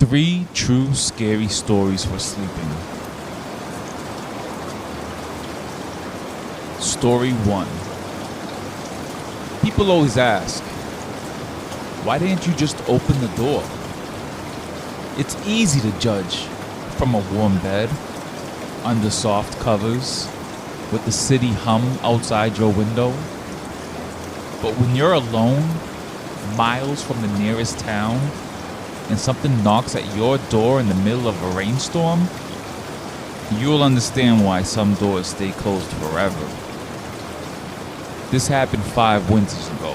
3 true scary stories for sleeping. Story 1. People always ask, why didn't you just open the door? It's easy to judge from a warm bed, under soft covers, with the city hum outside your window. But when you're alone, miles from the nearest town, and something knocks at your door in the middle of a rainstorm, you'll understand why some doors stay closed forever. This happened 5 winters ago.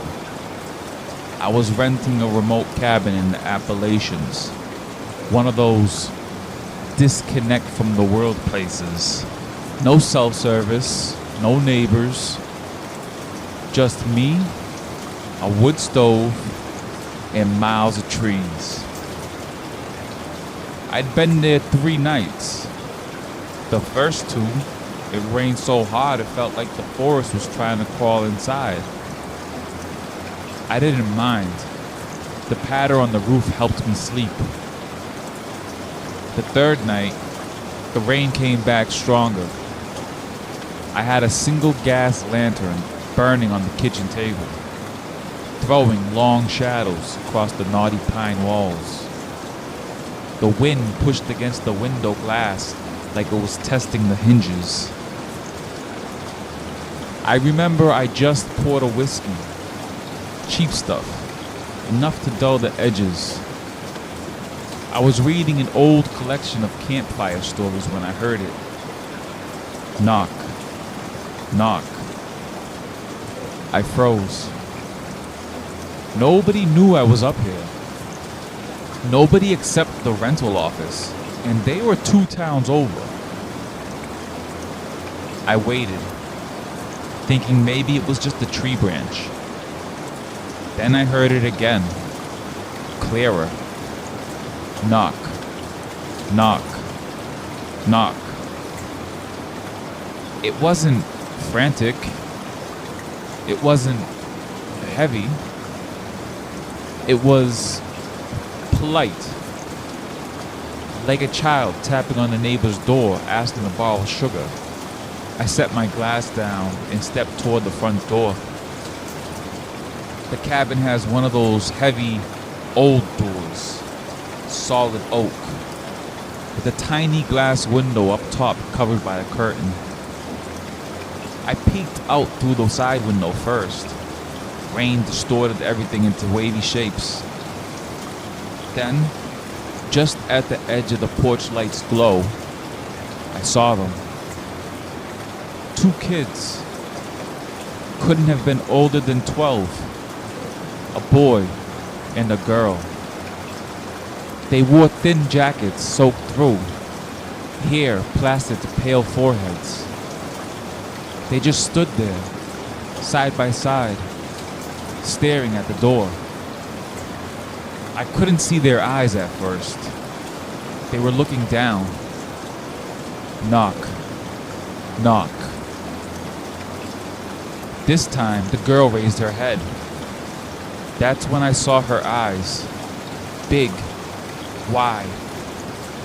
I was renting a remote cabin in the Appalachians, one of those disconnect from the world places. No cell service, no neighbors, just me, a wood stove, and miles of trees. I'd been there 3 nights. The first 2, it rained so hard it felt like the forest was trying to crawl inside. I didn't mind. The patter on the roof helped me sleep. The 3rd night, the rain came back stronger. I had a single gas lantern burning on the kitchen table, throwing long shadows across the knotty pine walls. The wind pushed against the window glass like it was testing the hinges. I remember I just poured a whiskey. Cheap stuff, enough to dull the edges. I was reading an old collection of campfire stories when I heard it. Knock, knock. I froze. Nobody knew I was up here. Nobody except the rental office, and they were 2 towns over. I waited, thinking maybe it was just a tree branch. Then I heard it again, clearer. Knock, knock, knock. It wasn't frantic. It wasn't heavy. It was polite, like a child tapping on the neighbor's door asking to borrow sugar. I set my glass down and stepped toward the front door. The cabin has one of those heavy, old doors, solid oak, with a tiny glass window up top covered by a curtain. I peeked out through the side window first. Rain distorted everything into wavy shapes. Then, just at the edge of the porch light's glow, I saw them. 2 kids. Couldn't have been older than 12. A boy and a girl. They wore thin jackets soaked through, hair plastered to pale foreheads. They just stood there, side by side, staring at the door. I couldn't see their eyes at first. They were looking down. Knock, knock. This time, the girl raised her head. That's when I saw her eyes. Big, wide,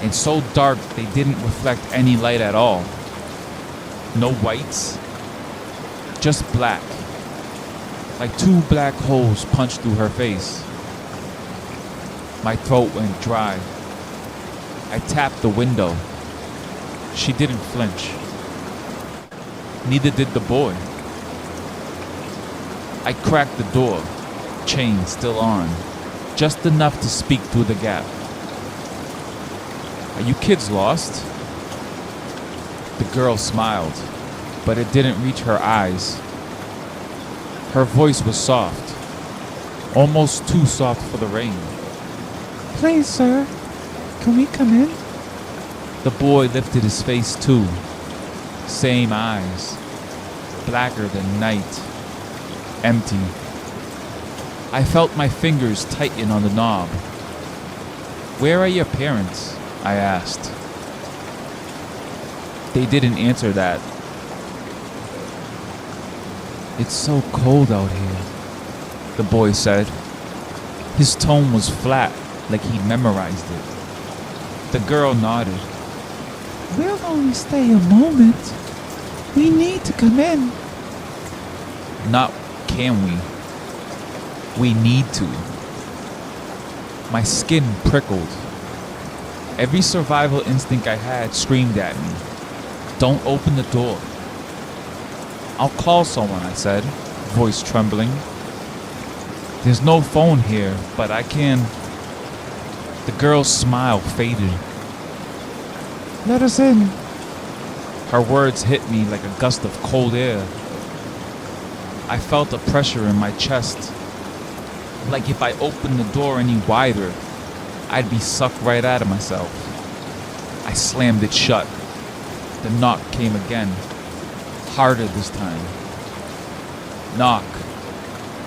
and so dark they didn't reflect any light at all. No whites, just black, like 2 black holes punched through her face. My throat went dry. I tapped the window. She didn't flinch. Neither did the boy. I cracked the door, chain still on, just enough to speak through the gap. Are you kids lost? The girl smiled, but it didn't reach her eyes. Her voice was soft, almost too soft for the rain. Please, sir, can we come in? The boy lifted his face too. Same eyes, blacker than night, empty. I felt my fingers tighten on the knob. Where are your parents? I asked. They didn't answer that. It's so cold out here, the boy said. His tone was flat, like he'd memorized it. The girl nodded. We'll only stay a moment. We need to come in. Not can we. We need to. My skin prickled. Every survival instinct I had screamed at me. Don't open the door. I'll call someone, I said, voice trembling. There's no phone here, but I can. The girl's smile faded. Let us in. Her words hit me like a gust of cold air. I felt a pressure in my chest. Like if I opened the door any wider, I'd be sucked right out of myself. I slammed it shut. The knock came again, harder this time. Knock,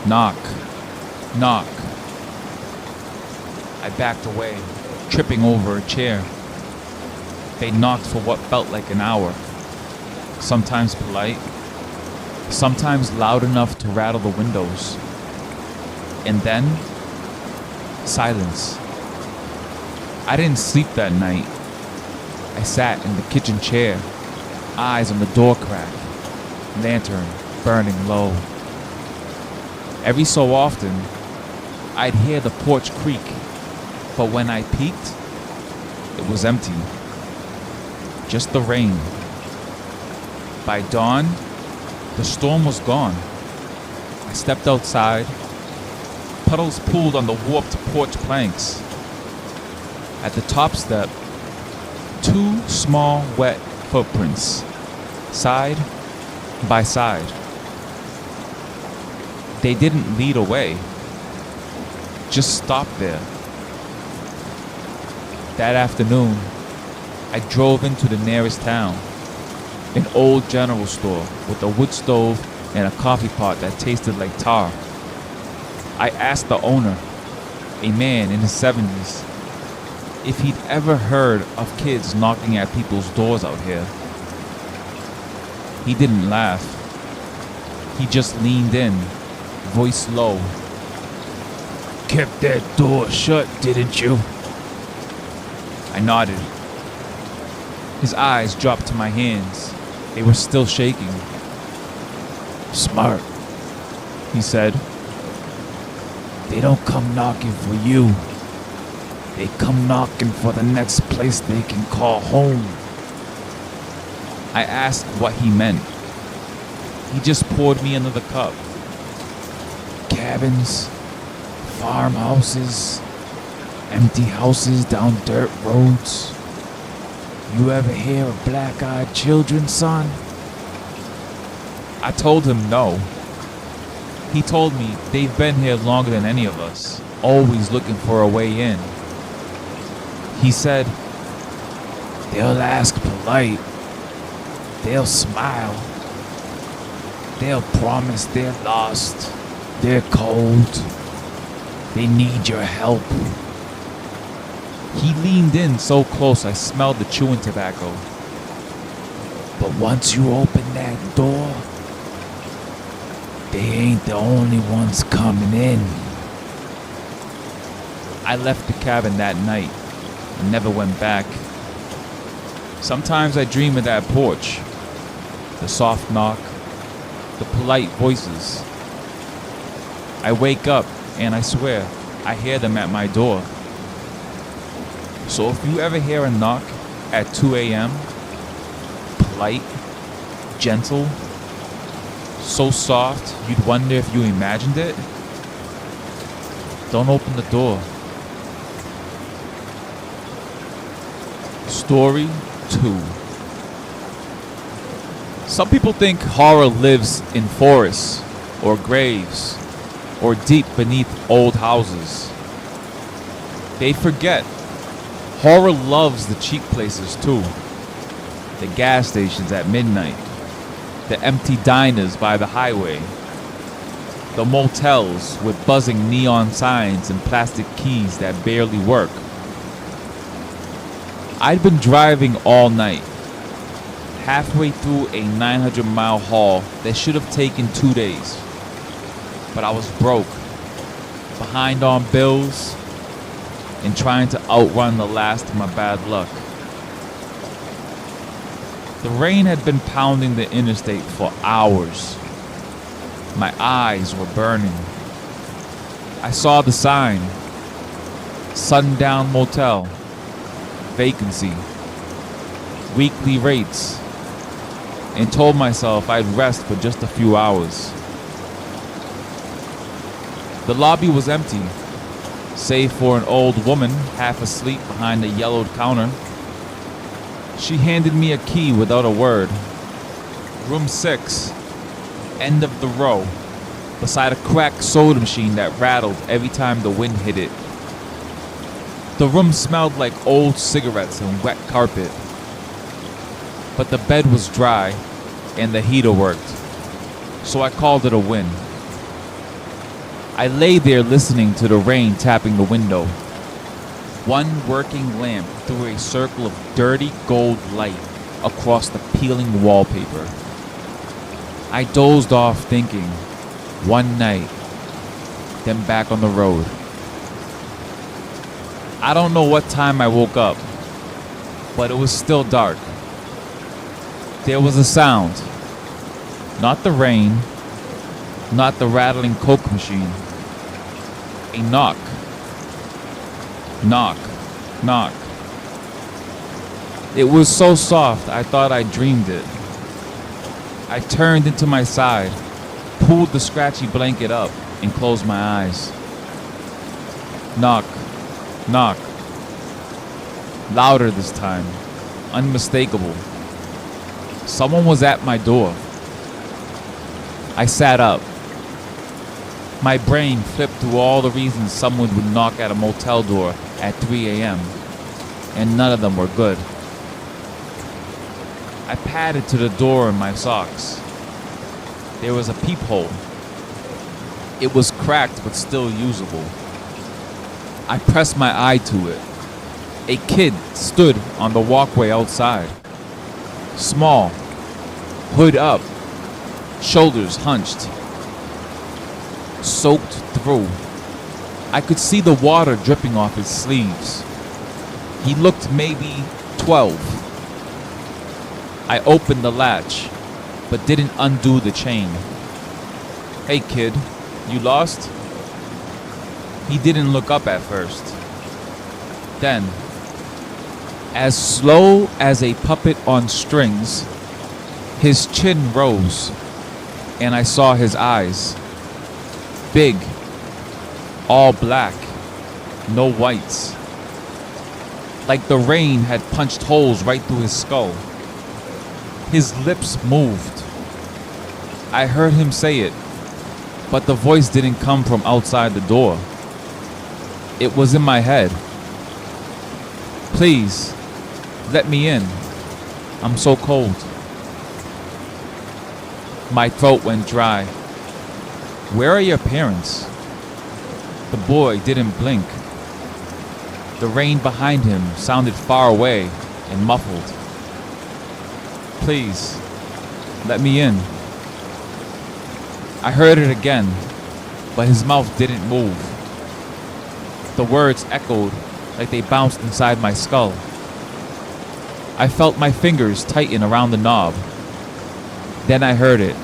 knock, knock. I backed away, tripping over a chair. They knocked for what felt like an hour. Sometimes polite, sometimes loud enough to rattle the windows. And then, silence. I didn't sleep that night. I sat in the kitchen chair, eyes on the door crack, lantern burning low. Every so often, I'd hear the porch creak, but when I peeked, it was empty. Just the rain. By dawn, the storm was gone. I stepped outside. Puddles pooled on the warped porch planks. At the top step, two small wet footprints, side by side. They didn't lead away, just stopped there. That afternoon, I drove into the nearest town, an old general store with a wood stove and a coffee pot that tasted like tar. I asked the owner, a man in his 70s, if he'd ever heard of kids knocking at people's doors out here. He didn't laugh. He just leaned in, voice low. Kept that door shut, didn't you? I nodded. His eyes dropped to my hands. They were still shaking. Smart, he said. They don't come knocking for you. They come knocking for the next place they can call home. I asked what he meant. He just poured me another cup. Cabins, farmhouses, empty houses down dirt roads. You ever hear of black-eyed children, son? I told him no. He told me they've been here longer than any of us, always looking for a way in. He said, they'll ask polite, they'll smile, they'll promise they're lost, they're cold, they need your help. He leaned in so close I smelled the chewing tobacco. But once you open that door, they ain't the only ones coming in. I left the cabin that night and never went back. Sometimes I dream of that porch, the soft knock, the polite voices. I wake up and I swear I hear them at my door. So if you ever hear a knock at 2 a.m., polite, gentle, so soft you'd wonder if you imagined it, don't open the door. Story 2. Some people think horror lives in forests or graves or deep beneath old houses. They forget horror loves the cheap places too. The gas stations at midnight, the empty diners by the highway, the motels with buzzing neon signs and plastic keys that barely work. I'd been driving all night, halfway through a 900-mile haul that should have taken 2 days. But I was broke, behind on bills, and trying to outrun the last of my bad luck. The rain had been pounding the interstate for hours. My eyes were burning. I saw the sign, Sundown Motel, vacancy, weekly rates, and told myself I'd rest for just a few hours. The lobby was empty, save for an old woman half asleep behind a yellowed counter. She handed me a key without a word. Room 6, end of the row, beside a cracked soda machine that rattled every time the wind hit it. The room smelled like old cigarettes and wet carpet. But the bed was dry and the heater worked, so I called it a win. I lay there listening to the rain tapping the window. One working lamp threw a circle of dirty gold light across the peeling wallpaper. I dozed off thinking, one night, then back on the road. I don't know what time I woke up, but it was still dark. There was a sound. Not the rain, not the rattling Coke machine. A knock. Knock, knock. It was so soft I thought I dreamed it. I turned into my side, pulled the scratchy blanket up, and closed my eyes. Knock, knock. Louder this time, unmistakable. Someone was at my door. I sat up. My brain flipped through all the reasons someone would knock at a motel door at 3 a.m., and none of them were good. I padded to the door in my socks. There was a peephole. It was cracked but still usable. I pressed my eye to it. A kid stood on the walkway outside. Small, hood up, shoulders hunched, soaked through. I could see the water dripping off his sleeves. He looked maybe 12. I opened the latch, but didn't undo the chain. Hey kid, you lost? He didn't look up at first. Then, as slow as a puppet on strings, his chin rose, and I saw his eyes. Big, all black, no whites. Like the rain had punched holes right through his skull. His lips moved. I heard him say it, but the voice didn't come from outside the door. It was in my head. Please, let me in. I'm so cold. My throat went dry. Where are your parents? The boy didn't blink. The rain behind him sounded far away and muffled. Please, let me in. I heard it again, but his mouth didn't move. The words echoed like they bounced inside my skull. I felt my fingers tighten around the knob. Then I heard it.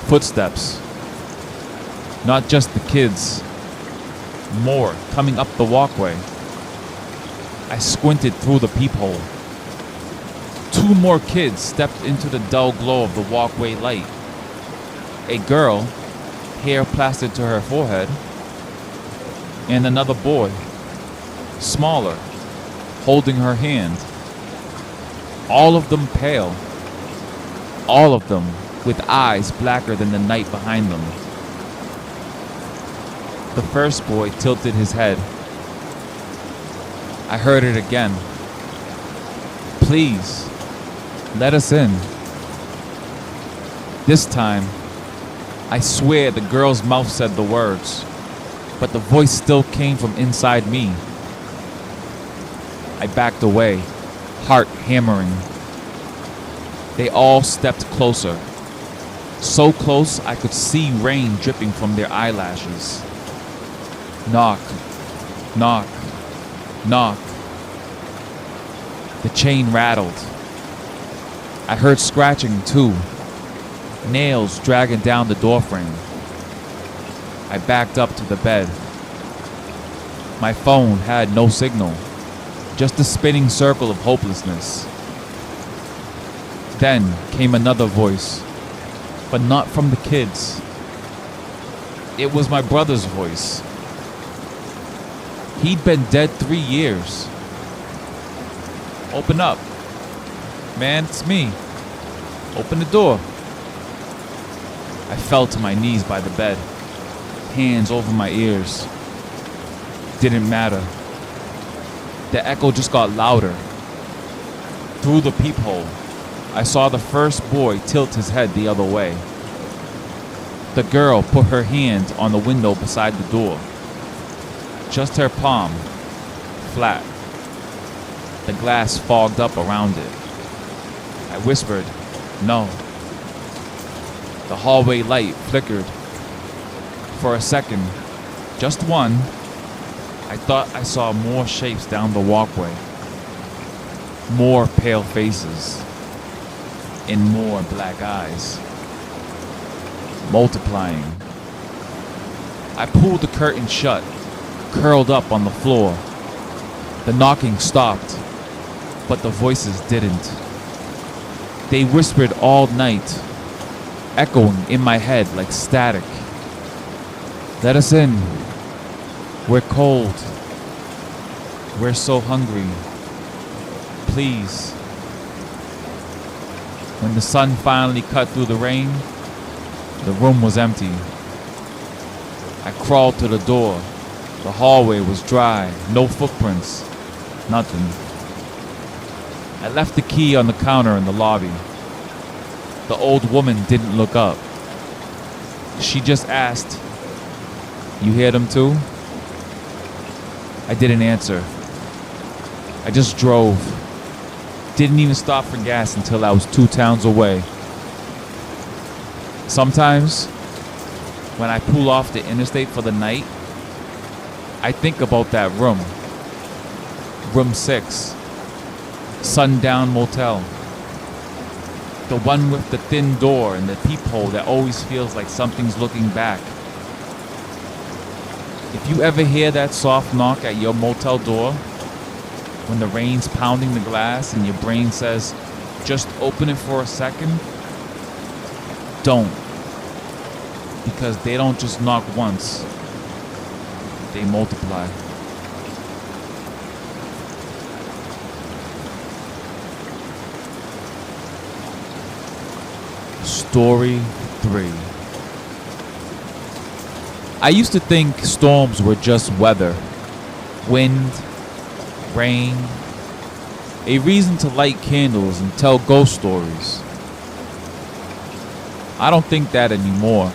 Footsteps. Not just the kids. More coming up the walkway. I squinted through the peephole. 2 more kids stepped into the dull glow of the walkway light. A girl, hair plastered to her forehead, and another boy, smaller, holding her hand. All of them pale. All of them with eyes blacker than the night behind them. The first boy tilted his head. I heard it again. Please, let us in. This time, I swear the girl's mouth said the words, but the voice still came from inside me. I backed away, heart hammering. They all stepped closer. So close I could see rain dripping from their eyelashes. Knock, knock. Knock. The chain rattled. I heard scratching too. Nails dragging down the doorframe. I backed up to the bed. My phone had no signal, just a spinning circle of hopelessness. Then came another voice, but not from the kids. It was my brother's voice. He'd been dead 3 years. Open up. Man, it's me. Open the door. I fell to my knees by the bed, hands over my ears. Didn't matter. The echo just got louder. Through the peephole, I saw the first boy tilt his head the other way. The girl put her hand on the window beside the door. Just her palm, flat. The glass fogged up around it. I whispered, "No." The hallway light flickered. For a second, just one, I thought I saw more shapes down the walkway. More pale faces. And more black eyes. Multiplying. I pulled the curtain shut, curled up on the floor. The knocking stopped, but the voices didn't. They whispered all night, echoing in my head like static. "Let us in. We're cold. We're so hungry. Please." When the sun finally cut through the rain, the room was empty. I crawled to the door. The hallway was dry, no footprints, nothing. I left the key on the counter in the lobby. The old woman didn't look up. She just asked, "You hear them too?" I didn't answer. I just drove. Didn't even stop for gas until I was 2 towns away. Sometimes, when I pull off the interstate for the night, I think about that room. Room 6. Sundown Motel. The one with the thin door and the peephole that always feels like something's looking back. If you ever hear that soft knock at your motel door, when the rain's pounding the glass and your brain says, "Just open it for a second," don't. Because they don't just knock once, they multiply. Story 3. I used to think storms were just weather. Wind, rain, a reason to light candles and tell ghost stories. I don't think that anymore.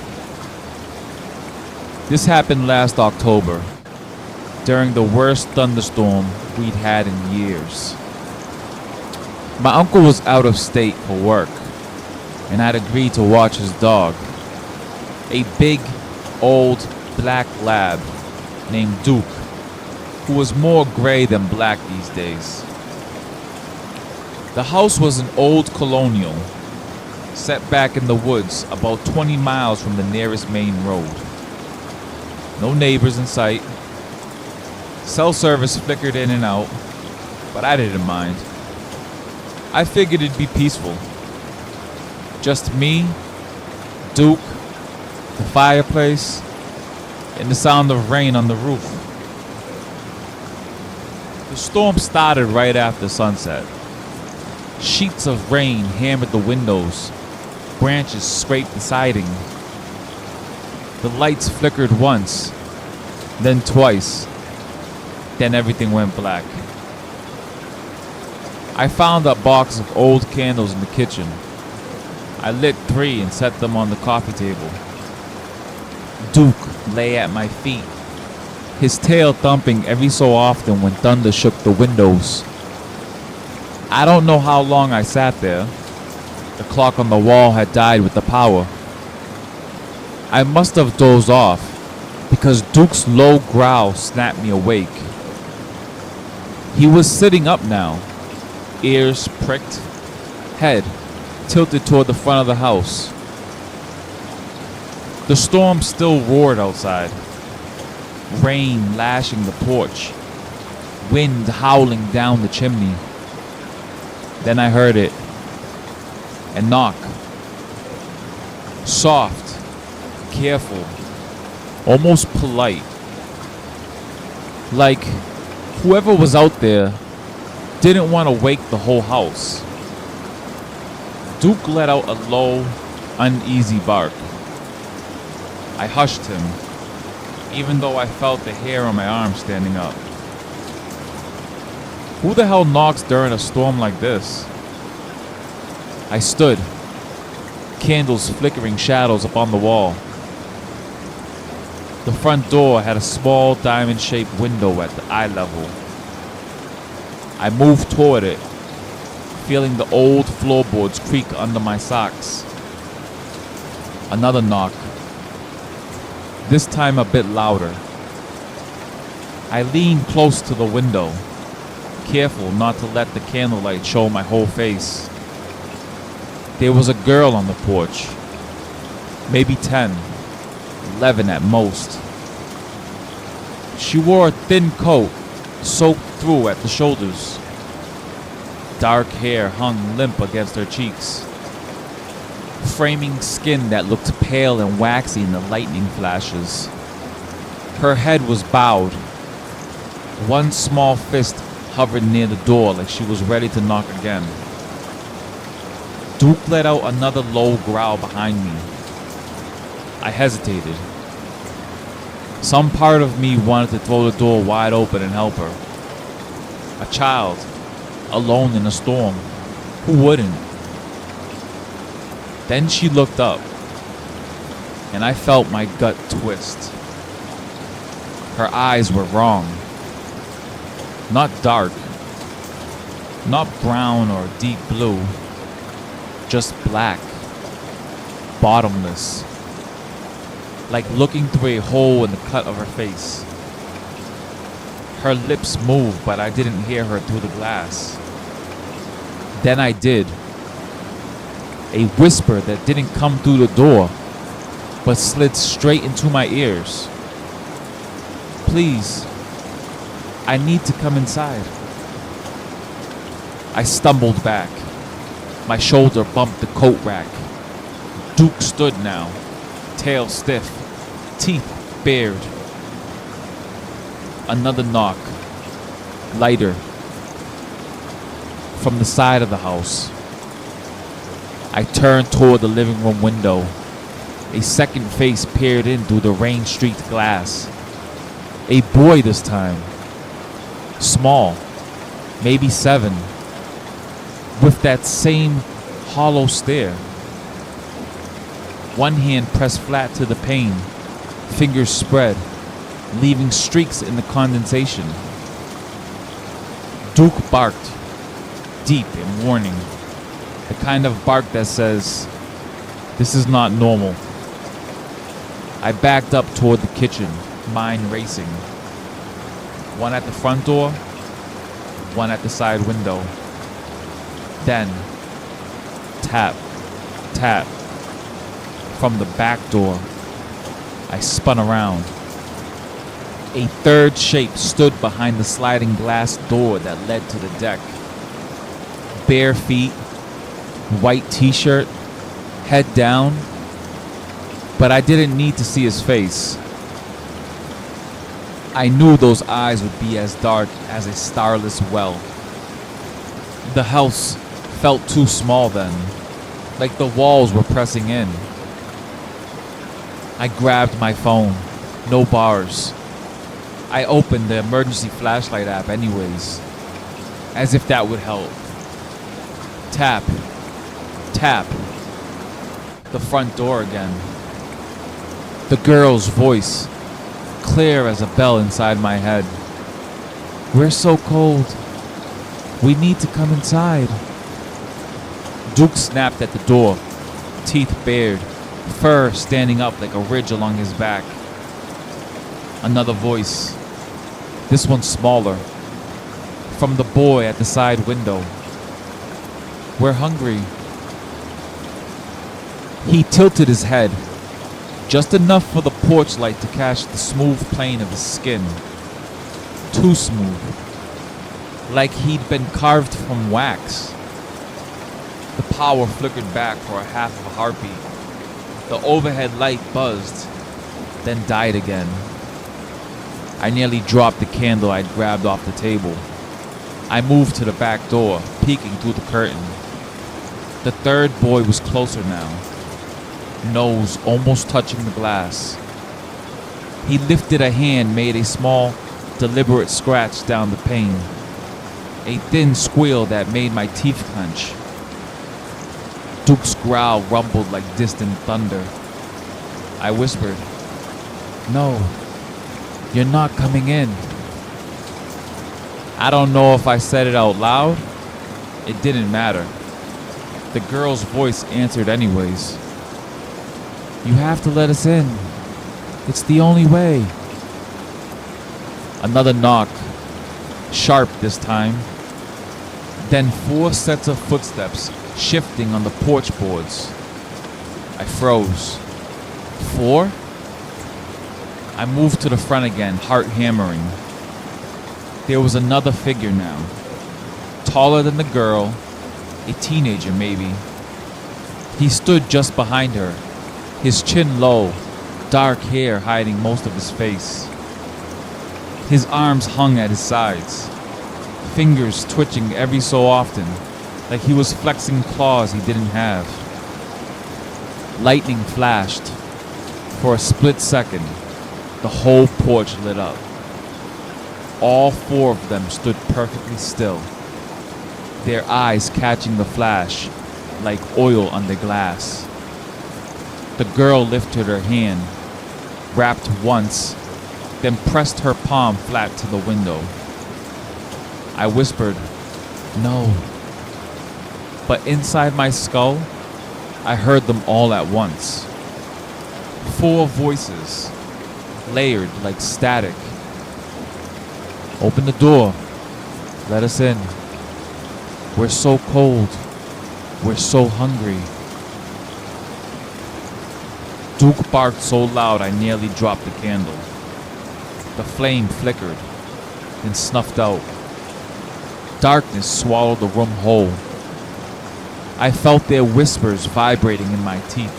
This happened last October, during the worst thunderstorm we'd had in years. My uncle was out of state for work, and I'd agreed to watch his dog, a big, old black lab named Duke, who was more gray than black these days. The house was an old colonial, set back in the woods about 20 miles from the nearest main road. No neighbors in sight. Cell service flickered in and out, but I didn't mind. I figured it'd be peaceful. Just me, Duke, the fireplace, and the sound of rain on the roof. The storm started right after sunset. Sheets of rain hammered the windows. Branches scraped the siding. The lights flickered once, then twice. Then everything went black. I found a box of old candles in the kitchen. I lit 3 and set them on the coffee table. Duke lay at my feet, his tail thumping every so often when thunder shook the windows. I don't know how long I sat there. The clock on the wall had died with the power. I must have dozed off because Duke's low growl snapped me awake. He was sitting up now, ears pricked, head tilted toward the front of the house. The storm still roared outside, rain lashing the porch, wind howling down the chimney. Then I heard it, a knock. Soft, careful, almost polite. Like whoever was out there didn't want to wake the whole house. Duke let out a low, uneasy bark. I hushed him, even though I felt the hair on my arm standing up. Who the hell knocks during a storm like this? I stood, candles flickering shadows upon the wall. The front door had a small diamond-shaped window at the eye level. I moved toward it, feeling the old floorboards creak under my socks. Another knock, this time a bit louder. I leaned close to the window, careful not to let the candlelight show my whole face. There was a girl on the porch, maybe 10, 11 at most. She wore a thin coat, soaked through at the shoulders. Dark hair hung limp against her cheeks, framing skin that looked pale and waxy in the lightning flashes. Her head was bowed. One small fist hovered near the door like she was ready to knock again. Duke let out another low growl behind me. I hesitated. Some part of me wanted to throw the door wide open and help her. A child, alone in a storm. Who wouldn't? Then she looked up, and I felt my gut twist. Her eyes were wrong. Not dark, not brown or deep blue, just black, bottomless, like looking through a hole in the cut of her face. Her lips moved, but I didn't hear her through the glass. Then I did. A whisper that didn't come through the door, but slid straight into my ears. Please, I need to come inside. I stumbled back. My shoulder bumped the coat rack. Duke stood now, tail stiff, teeth bared. Another knock, lighter, from the side of the house. I turned toward the living room window. A second face peered in through the rain-streaked glass. A boy this time. Small, maybe 7, with that same hollow stare. One hand pressed flat to the pane, fingers spread, leaving streaks in the condensation. Duke barked, deep and warning, the kind of bark that says, "This is not normal." I backed up toward the kitchen, mind racing. One at the front door, one at the side window. Then, tap, tap. From the back door, I spun around. A third shape stood behind the sliding glass door that led to the deck. Bare feet, white t-shirt, head down, but I didn't need to see his face. I knew those eyes would be as dark as a starless well. The house felt too small then, like the walls were pressing in. I grabbed my phone, no bars. I opened the emergency flashlight app anyways, as if that would help. Tap, tap, the front door again. The girl's voice, clear as a bell inside my head. "We're so cold. We need to come inside." Duke snapped at the door, teeth bared, fur standing up like a ridge along his back. Another voice, this one smaller, from the boy at the side window. "We're hungry." He tilted his head, just enough for the porch light to catch the smooth plane of his skin. Too smooth, like he'd been carved from wax. The power flickered back for a half of a heartbeat. The overhead light buzzed, then died again. I nearly dropped the candle I'd grabbed off the table. I moved to the back door, peeking through the curtain. The third boy was closer now, nose almost touching the glass. He lifted a hand, made a small, deliberate scratch down the pane. A thin squeal that made my teeth clench. Duke's growl rumbled like distant thunder. I whispered, "No, you're not coming in." I don't know if I said it out loud. It didn't matter. The girl's voice answered anyways. "You have to let us in. It's the only way." Another knock, sharp this time. Then 4 sets of footsteps shifting on the porch boards. I froze. 4? I moved to the front again, heart hammering. There was another figure now, taller than the girl, a teenager maybe. He stood just behind her, his chin low, dark hair hiding most of his face. His arms hung at his sides, fingers twitching every so often, like he was flexing claws he didn't have. Lightning flashed. For a split second, the whole porch lit up. All 4 of them stood perfectly still, their eyes catching the flash like oil on the glass. The girl lifted her hand, rapped once, then pressed her palm flat to the window. I whispered, "No." But inside my skull, I heard them all at once. 4 voices, layered like static. "Open the door. Let us in. We're so cold. We're so hungry." Duke barked so loud I nearly dropped the candle. The flame flickered, then snuffed out. Darkness swallowed the room whole. I felt their whispers vibrating in my teeth.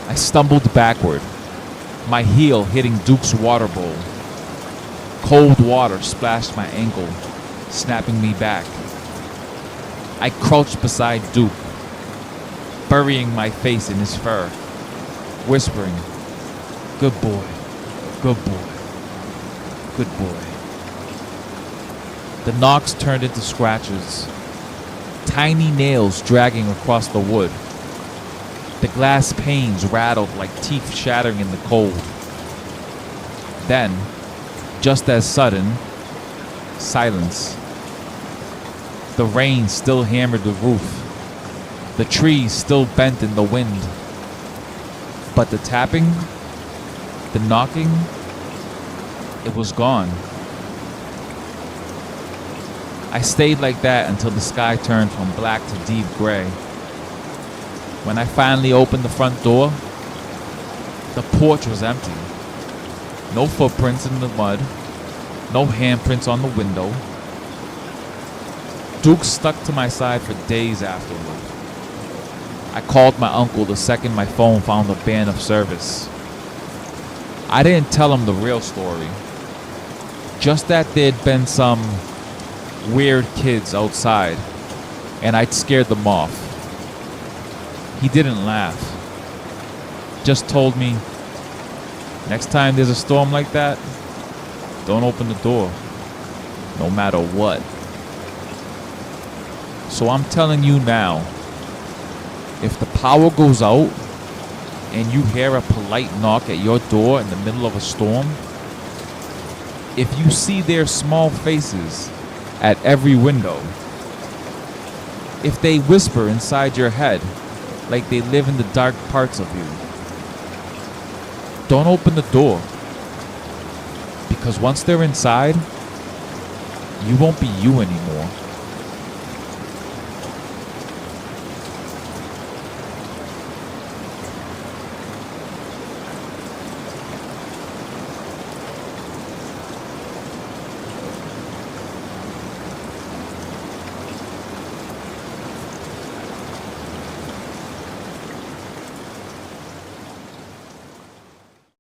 I stumbled backward, my heel hitting Duke's water bowl. Cold water splashed my ankle, snapping me back. I crouched beside Duke, burying my face in his fur, whispering, "Good boy, good boy, good boy." The knocks turned into scratches, tiny nails dragging across the wood. The glass panes rattled like teeth shattering in the cold. Then, just as sudden, silence. The rain still hammered the roof. The trees still bent in the wind. But the tapping, the knocking, it was gone. I stayed like that until the sky turned from black to deep gray. When I finally opened the front door, the porch was empty. No footprints in the mud, no handprints on the window. Duke stuck to my side for days afterward. I called my uncle the second my phone found a band of service. I didn't tell him the real story, just that there'd been some weird kids outside, and I'd scared them off. He didn't laugh, just told me, "Next time there's a storm like that, don't open the door, no matter what." So I'm telling you now, if the power goes out and you hear a polite knock at your door in the middle of a storm, if you see their small faces at every window, if they whisper inside your head like they live in the dark parts of you, don't open the door, because once they're inside, You won't be you anymore.